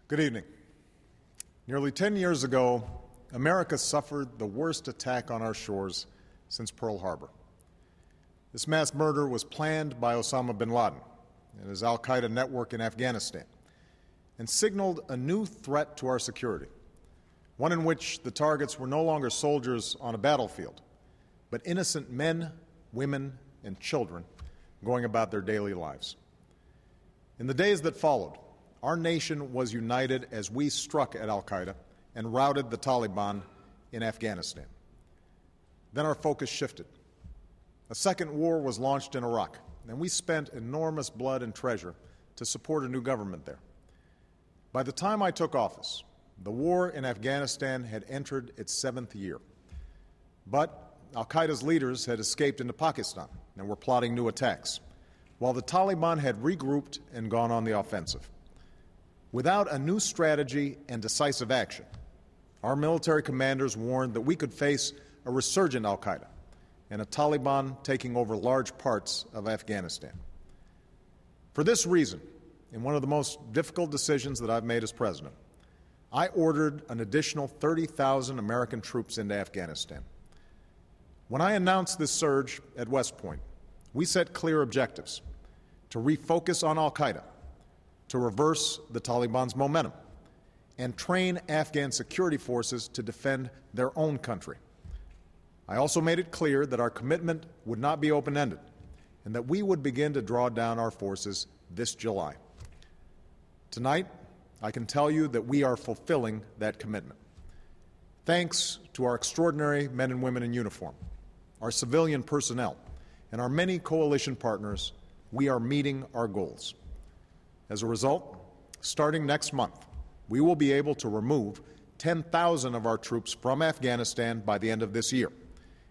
Good evening. Nearly 10 years ago, America suffered the worst attack on our shores since Pearl Harbor. This mass murder was planned by Osama bin Laden and his al-Qaeda network in Afghanistan and signaled a new threat to our security, one in which the targets were no longer soldiers on a battlefield, but innocent men, women, and children going about their daily lives. In the days that followed, our nation was united as we struck at al-Qaeda and routed the Taliban in Afghanistan. Then our focus shifted. A second war was launched in Iraq, and we spent enormous blood and treasure to support a new government there. By the time I took office, the war in Afghanistan had entered its 7th year. But al-Qaeda's leaders had escaped into Pakistan and were plotting new attacks, while the Taliban had regrouped and gone on the offensive. Without a new strategy and decisive action, our military commanders warned that we could face a resurgent al-Qaeda and a Taliban taking over large parts of Afghanistan. For this reason, in one of the most difficult decisions that I've made as president, I ordered an additional 30,000 American troops into Afghanistan. When I announced this surge at West Point, we set clear objectives: to refocus on al-Qaeda, to reverse the Taliban's momentum, and train Afghan security forces to defend their own country. I also made it clear that our commitment would not be open-ended and that we would begin to draw down our forces this July. Tonight, I can tell you that we are fulfilling that commitment. Thanks to our extraordinary men and women in uniform, our civilian personnel, and our many coalition partners, we are meeting our goals. As a result, starting next month, we will be able to remove 10,000 of our troops from Afghanistan by the end of this year,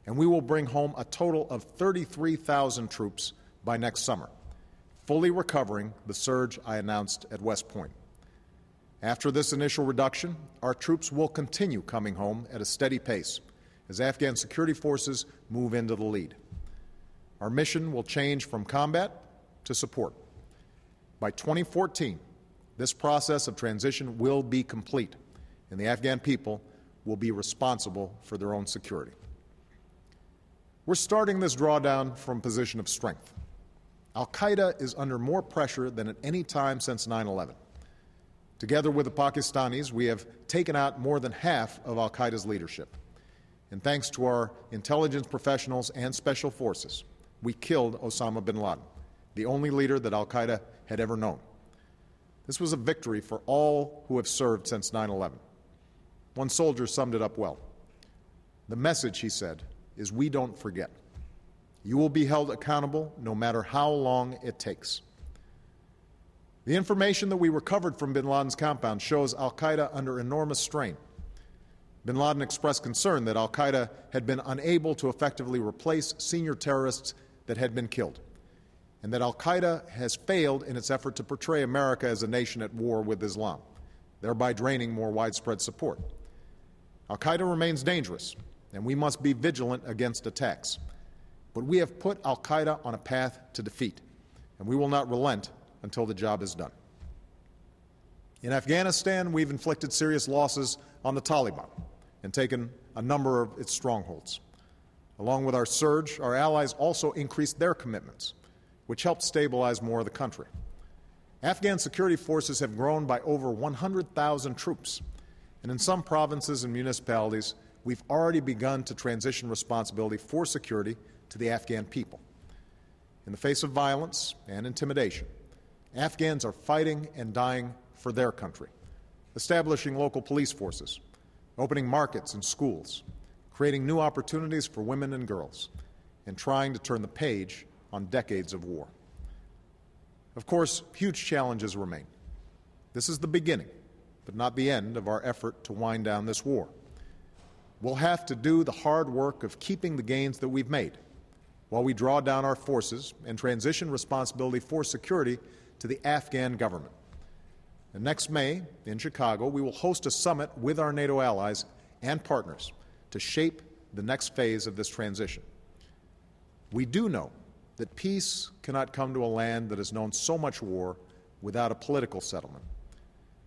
and we will bring home a total of 33,000 troops by next summer, fully recovering the surge I announced at West Point. After this initial reduction, our troops will continue coming home at a steady pace as Afghan security forces move into the lead. Our mission will change from combat to support. By 2014, this process of transition will be complete, and the Afghan people will be responsible for their own security. We're starting this drawdown from a position of strength. Al-Qaeda is under more pressure than at any time since 9/11. Together with the Pakistanis, we have taken out more than half of al-Qaeda's leadership. And thanks to our intelligence professionals and special forces, we killed Osama bin Laden, the only leader that al-Qaeda had ever known. This was a victory for all who have served since 9/11. One soldier summed it up well. The message, he said, is we don't forget. You will be held accountable no matter how long it takes. The information that we recovered from bin Laden's compound shows al-Qaeda under enormous strain. Bin Laden expressed concern that al-Qaeda had been unable to effectively replace senior terrorists that had been killed, and that al-Qaeda has failed in its effort to portray America as a nation at war with Islam, thereby draining more widespread support. Al-Qaeda remains dangerous, and we must be vigilant against attacks. But we have put al-Qaeda on a path to defeat, and we will not relent until the job is done. In Afghanistan, we've inflicted serious losses on the Taliban and taken a number of its strongholds. Along with our surge, our allies also increased their commitments, which helped stabilize more of the country. Afghan security forces have grown by over 100,000 troops, and in some provinces and municipalities, we've already begun to transition responsibility for security to the Afghan people. In the face of violence and intimidation, Afghans are fighting and dying for their country, establishing local police forces, opening markets and schools, creating new opportunities for women and girls, and trying to turn the page on decades of war. Of course, huge challenges remain. This is the beginning, but not the end of our effort to wind down this war. We'll have to do the hard work of keeping the gains that we've made while we draw down our forces and transition responsibility for security to the Afghan government. And next May, in Chicago, we will host a summit with our NATO allies and partners to shape the next phase of this transition. We do know that peace cannot come to a land that has known so much war without a political settlement.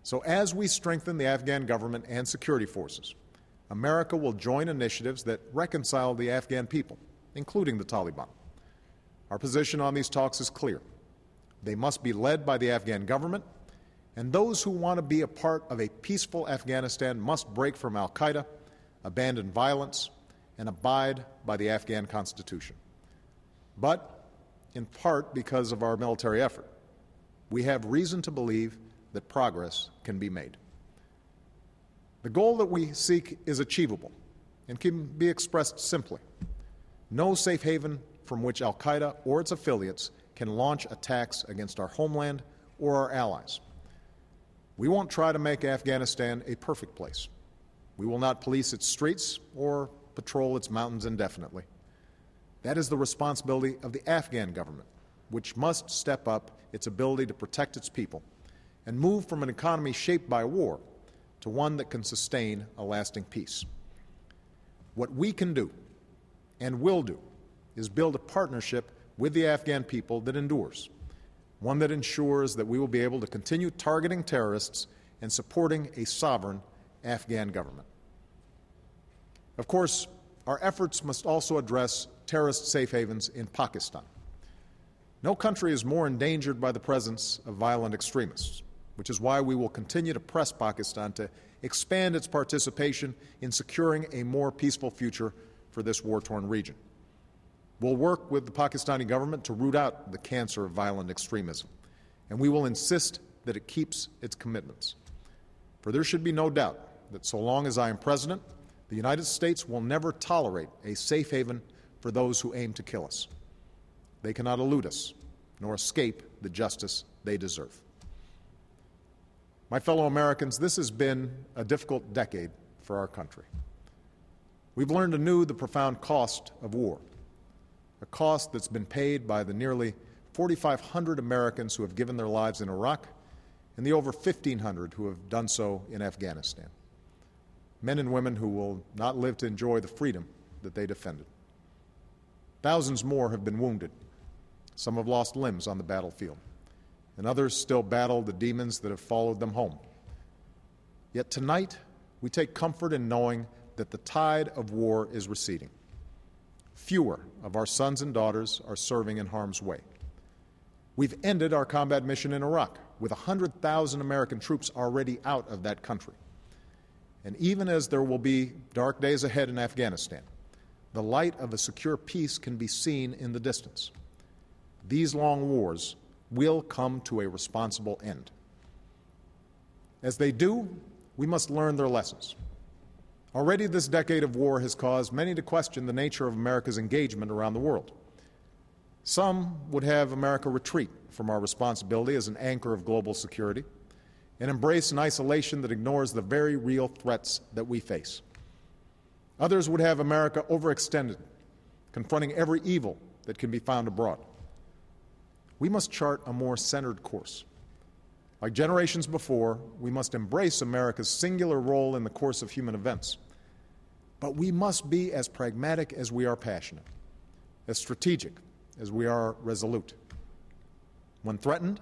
So as we strengthen the Afghan government and security forces, America will join initiatives that reconcile the Afghan people, including the Taliban. Our position on these talks is clear. They must be led by the Afghan government, and those who want to be a part of a peaceful Afghanistan must break from al-Qaeda, abandon violence, and abide by the Afghan Constitution. But, in part because of our military effort, we have reason to believe that progress can be made. The goal that we seek is achievable and can be expressed simply. No safe haven from which al-Qaeda or its affiliates can launch attacks against our homeland or our allies. We won't try to make Afghanistan a perfect place. We will not police its streets or patrol its mountains indefinitely. That is the responsibility of the Afghan government, which must step up its ability to protect its people and move from an economy shaped by war to one that can sustain a lasting peace. What we can do and will do is build a partnership with the Afghan people that endures, one that ensures that we will be able to continue targeting terrorists and supporting a sovereign Afghan government. Of course, our efforts must also address terrorist safe havens in Pakistan. No country is more endangered by the presence of violent extremists, which is why we will continue to press Pakistan to expand its participation in securing a more peaceful future for this war-torn region. We'll work with the Pakistani government to root out the cancer of violent extremism, and we will insist that it keeps its commitments. For there should be no doubt that so long as I am president, the United States will never tolerate a safe haven for those who aim to kill us. They cannot elude us, nor escape the justice they deserve. My fellow Americans, this has been a difficult decade for our country. We've learned anew the profound cost of war, a cost that's been paid by the nearly 4,500 Americans who have given their lives in Iraq and the over 1,500 who have done so in Afghanistan, men and women who will not live to enjoy the freedom that they defended. Thousands more have been wounded. Some have lost limbs on the battlefield, and others still battle the demons that have followed them home. Yet tonight, we take comfort in knowing that the tide of war is receding. Fewer of our sons and daughters are serving in harm's way. We've ended our combat mission in Iraq, with 100,000 American troops already out of that country. And even as there will be dark days ahead in Afghanistan, the light of a secure peace can be seen in the distance. These long wars will come to a responsible end. As they do, we must learn their lessons. Already this decade of war has caused many to question the nature of America's engagement around the world. Some would have America retreat from our responsibility as an anchor of global security and embrace an isolation that ignores the very real threats that we face. Others would have America overextended, confronting every evil that can be found abroad. We must chart a more centered course. Like generations before, we must embrace America's singular role in the course of human events. But we must be as pragmatic as we are passionate, as strategic as we are resolute. When threatened,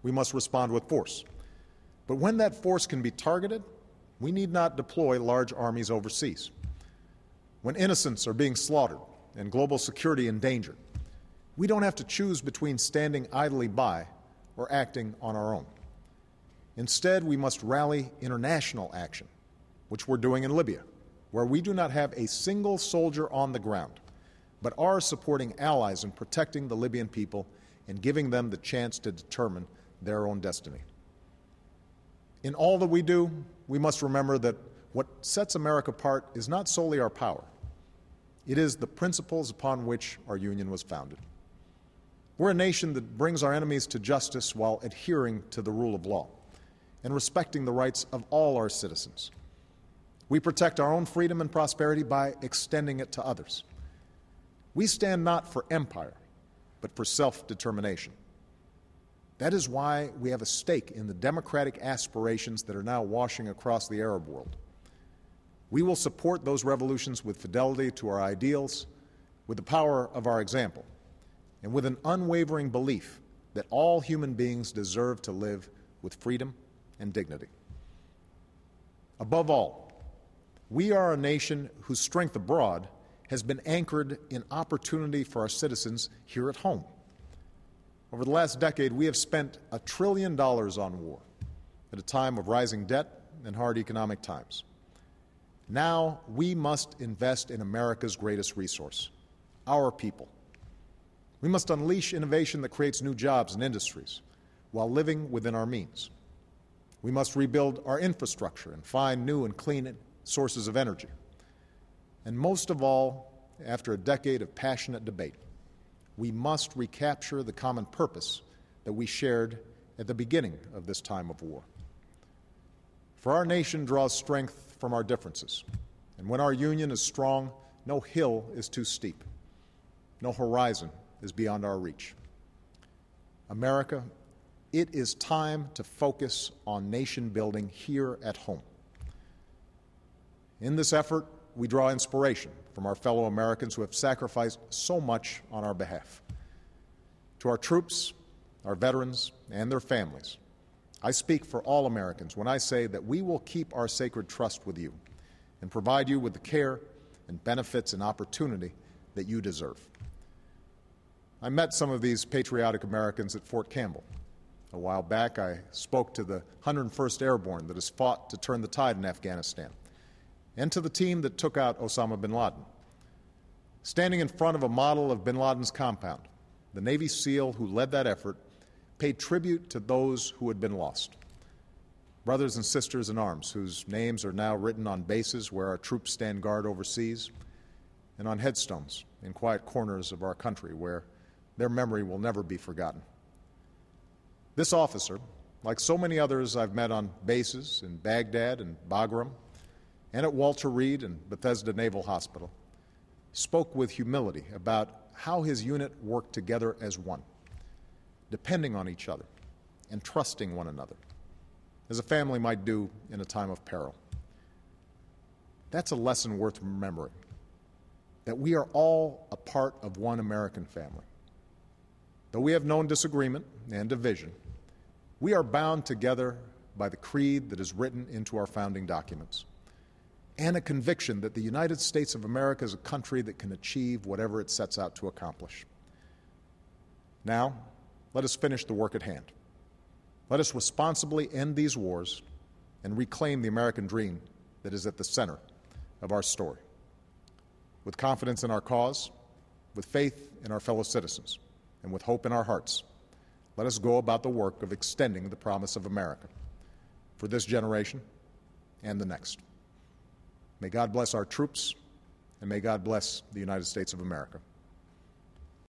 we must respond with force. But when that force can be targeted, we need not deploy large armies overseas. When innocents are being slaughtered and global security endangered, we don't have to choose between standing idly by or acting on our own. Instead, we must rally international action, which we're doing in Libya, where we do not have a single soldier on the ground, but are supporting allies in protecting the Libyan people and giving them the chance to determine their own destiny. In all that we do, we must remember that what sets America apart is not solely our power. It is the principles upon which our union was founded. We're a nation that brings our enemies to justice while adhering to the rule of law and respecting the rights of all our citizens. We protect our own freedom and prosperity by extending it to others. We stand not for empire, but for self-determination. That is why we have a stake in the democratic aspirations that are now washing across the Arab world. We will support those revolutions with fidelity to our ideals, with the power of our example, and with an unwavering belief that all human beings deserve to live with freedom and dignity. Above all, we are a nation whose strength abroad has been anchored in opportunity for our citizens here at home. Over the last decade, we have spent $1 trillion on war at a time of rising debt and hard economic times. Now we must invest in America's greatest resource, our people. We must unleash innovation that creates new jobs and industries while living within our means. We must rebuild our infrastructure and find new and clean sources of energy. And most of all, after a decade of passionate debate, we must recapture the common purpose that we shared at the beginning of this time of war. For our nation draws strength from our differences, and when our union is strong, no hill is too steep, no horizon is beyond our reach. America, it is time to focus on nation building here at home. In this effort, we draw inspiration from our fellow Americans who have sacrificed so much on our behalf. To our troops, our veterans, and their families, I speak for all Americans when I say that we will keep our sacred trust with you and provide you with the care and benefits and opportunity that you deserve. I met some of these patriotic Americans at Fort Campbell. A while back, I spoke to the 101st Airborne that has fought to turn the tide in Afghanistan, and to the team that took out Osama bin Laden. Standing in front of a model of bin Laden's compound, the Navy SEAL who led that effort paid tribute to those who had been lost, brothers and sisters in arms whose names are now written on bases where our troops stand guard overseas, and on headstones in quiet corners of our country where their memory will never be forgotten. This officer, like so many others I've met on bases in Baghdad and Bagram, and at Walter Reed and Bethesda Naval Hospital, spoke with humility about how his unit worked together as one, depending on each other and trusting one another, as a family might do in a time of peril. That's a lesson worth remembering, that we are all a part of one American family. Though we have known disagreement and division, we are bound together by the creed that is written into our founding documents, and a conviction that the United States of America is a country that can achieve whatever it sets out to accomplish. Now, let us finish the work at hand. Let us responsibly end these wars and reclaim the American dream that is at the center of our story. With confidence in our cause, with faith in our fellow citizens, and with hope in our hearts, let us go about the work of extending the promise of America for this generation and the next. May God bless our troops, and may God bless the United States of America.